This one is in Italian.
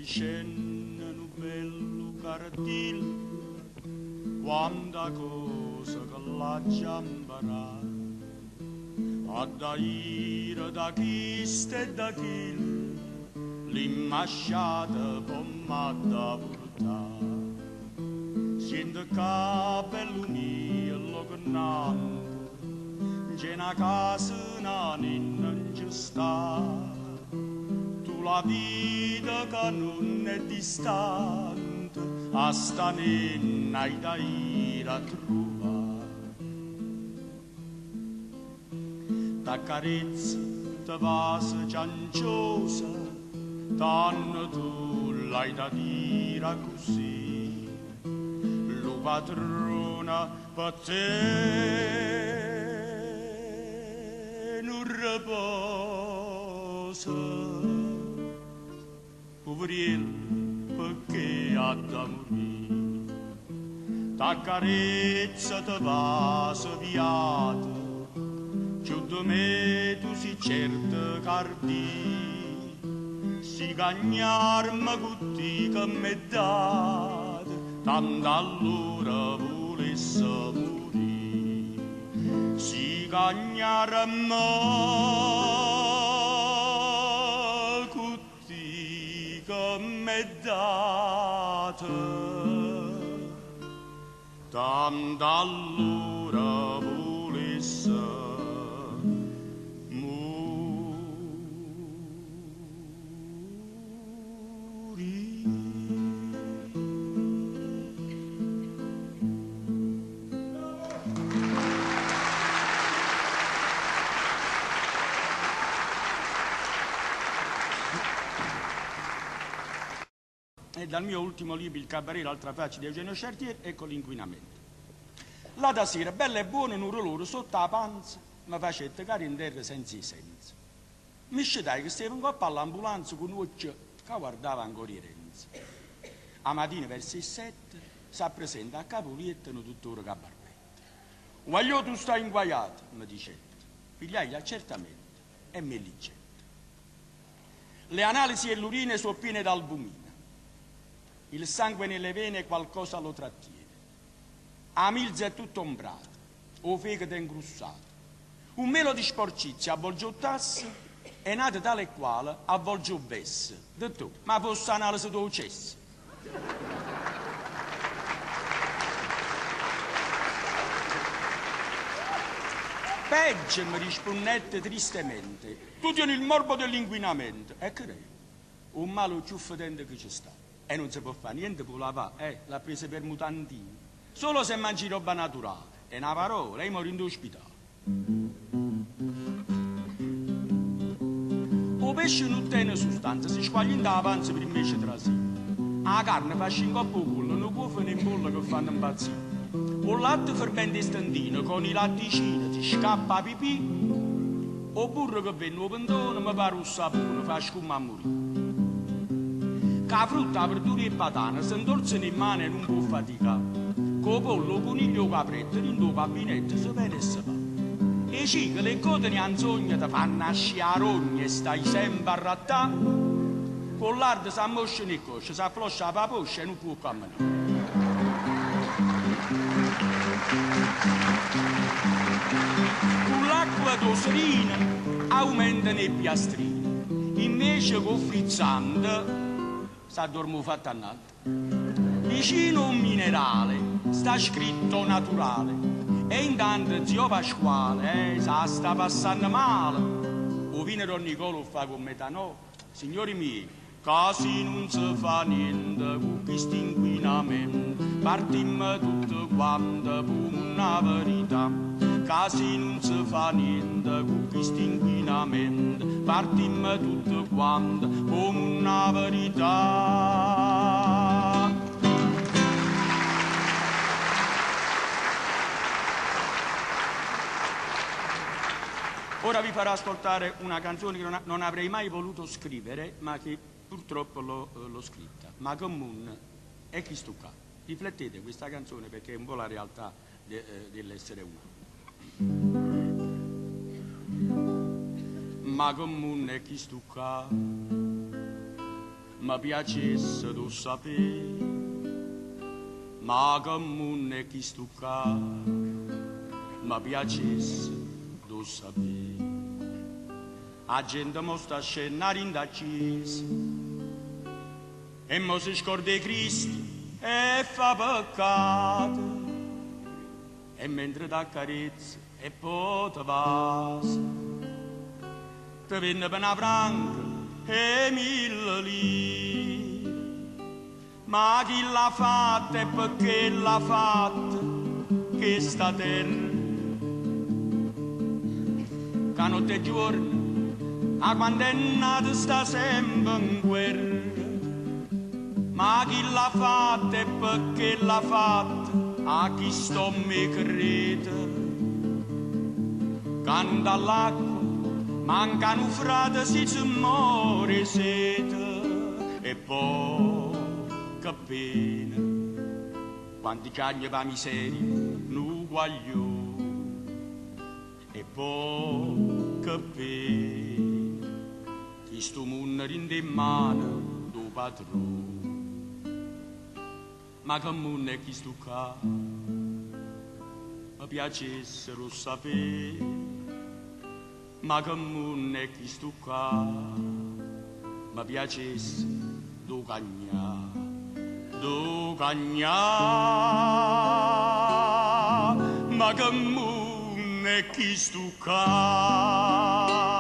scende un bello cartil, quanta cosa che la giambarà, a da ira da chiste e da chil, l'immasciata pommata portà. Sento capello mio lognando, c'è una casa non ci sta. La vita che non è distante, a sta nenna da ira a trovare. Ta carezza, ta vase cianciosa, tanto tu l'hai da dire così. Lo padrona per te non riposa. Poveriello, perché ha da morire? Ta carezza te va sviata, giù da me tu si certa cardi, si cagnarmi con te che m'è data, tanto allora volesse morire. Si cagnarmi m'è data, tanto allora volesse E dal mio ultimo libro, Il cabaret, l'altra faccia di Eugenio Chartier, ecco l'inquinamento. La da sera, bella e buona, in un rolore sotto la panza, mi facette cari in terra senza i sensi. Mi scetai che stavo in coppa all'ambulanza con un occhio che guardava ancora i renzi. A mattina verso le 7 si presenta a Capolietta un dottore Cabarbetta. Voglio tu stai inguaiato, mi dicette. Pigliaia certamente e me li getta. Le analisi e l'urine sono piene d'albumina. Il sangue nelle vene qualcosa lo trattiene. A milza è tutto ombrato, o fegato è ingrussato. Un melo di sporcizia avvolge il tasso e nato tale e quale avvolge il vesse. Detto, ma fosse analisi del cesso. Peggio, mi rispondette tristemente, tu tieni il morbo dell'inquinamento. E che un malo più fedente che ci sta. E non si può fare niente per lavare, l'ha presa per mutandini. Solo se mangi roba naturale. E una parola, lei muore in ospedale. O pesce non tiene sostanza, si squaglia in da panza per invece trasino. La carne fa scincoppo pollo, non può fare in bolla che fanno impazzire. O latte fermento istantino, con i latticini ti scappa a pipì. O burro che venne o pentone, mi pare un sapone, fa scuma a morire. Che la frutta, la verdura e patana si indorsano in mano e non può faticare. Con pollo, coniglio o capretto, in due cabinetto si vede e si va. E ciche, le code ne anzogna, ti fanno nascere a rogna e stai sempre a rattà. Con l'ardo si ammoscia nel coscio, si affloscia la paposcia e non può camminare. Con l'acqua d'oserina aumentano i piastrini. Invece con frizzante s'addormo fatta a natta. Vicino un minerale sta scritto naturale e intanto zio Pasquale sa sta passando male. O vino Don Nicolò fa con metanolo. Signori miei, casi non si fa niente con questo inquinamento, partimmo tutti quanti per una verità. Casi non si fa niente con questo inquinamento, partimmo tutti quanti per una verità. Ora vi farò ascoltare una canzone che non avrei mai voluto scrivere, ma che purtroppo l'ho scritta. Ma comune è chi sto qua. Riflettete questa canzone perché è un po' la realtà dell'essere umano. Ma comune è chi sto qua, mi piacesse tu sapere, ma che non è chi stucca, mi piacesse tu sapere. La gente mo sta scennare in da chiesa e mo si scorda di Cristo e fa peccato, e mentre t'accarezza e poi te vas, te venne per una franca e 1000 lire. Ma chi l'ha fatta e perché l'ha fatta che sta terra? Che notte e giorno, a quando è nato sta sempre in guerra. Ma chi l'ha fatta e perché l'ha fatta? A chi sto mi crede? Canta all'acqua, mancano frate si ci muore sete. E poi che pena, quanti cagni va miseria, nu guaglione. E poi che pena, chi sto mondo rinde in mano do padrone. Ma che mondo è chi sto qua, mi piacessero sapere. Ma che mondo è chi sto qua, mi piacesse do cagnà, ma che mondo è chi sto qua.